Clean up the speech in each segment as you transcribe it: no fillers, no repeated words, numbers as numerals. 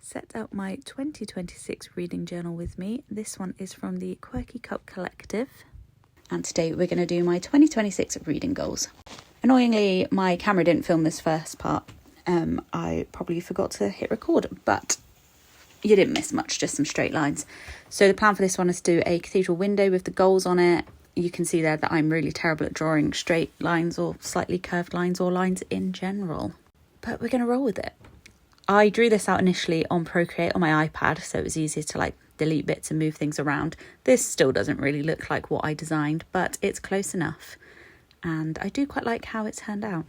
set up my 2026 reading journal with me. This one is from the Quirky Cup Collective. And today we're going to do my 2026 reading goals. Annoyingly, my camera didn't film this first part. I probably forgot to hit record, but you didn't miss much, just some straight lines. So the plan for this one is to do a cathedral window with the goals on it. You can see there that I'm really terrible at drawing straight lines or slightly curved lines or lines in general. But we're going to roll with it. I drew this out initially on Procreate on my iPad, so it was easier to delete bits and move things around. This still doesn't really look like what I designed, but it's close enough. And I do quite like how it turned out.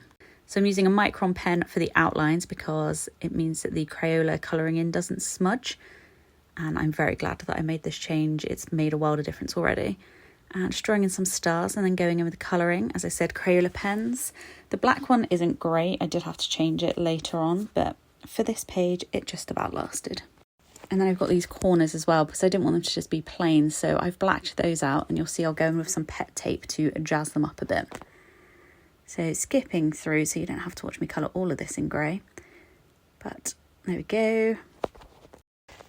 So I'm using a Micron pen for the outlines because it means that the Crayola colouring in doesn't smudge. And I'm very glad that I made this change. It's made a world of difference already. And just drawing in some stars and then going in with the colouring. As I said, Crayola pens. The black one isn't great. I did have to change it later on, but for this page, it just about lasted. And then I've got these corners as well because I didn't want them to just be plain. So I've blacked those out and you'll see I'll go in with some pet tape to jazz them up a bit. So skipping through so you don't have to watch me colour all of this in grey. But there we go.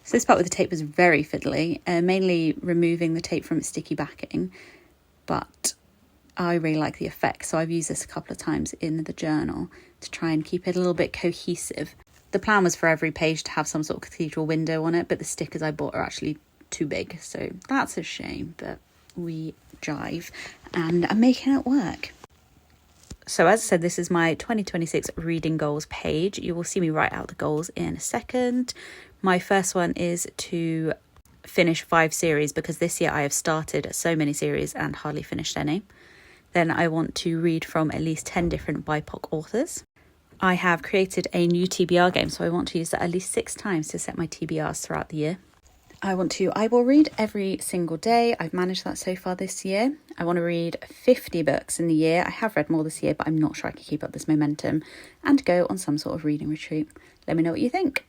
So this part with the tape was very fiddly, mainly removing the tape from its sticky backing, but I really like the effect, so I've used this a couple of times in the journal to try and keep it a little bit cohesive. The plan was for every page to have some sort of cathedral window on it, but the stickers I bought are actually too big, so that's a shame, but we jive, and I'm making it work. So as I said, this is my 2026 reading goals page. You will see me write out the goals in a second. My first one is to finish 5 series because this year I have started so many series and hardly finished any. Then I want to read from at least 10 different BIPOC authors. I have created a new TBR game, so I want to use that at least 6 times to set my TBRs throughout the year. I will read every single day. I've managed that so far this year. I want to read 50 books in the year. I have read more this year, but I'm not sure I can keep up this momentum and go on some sort of reading retreat. Let me know what you think.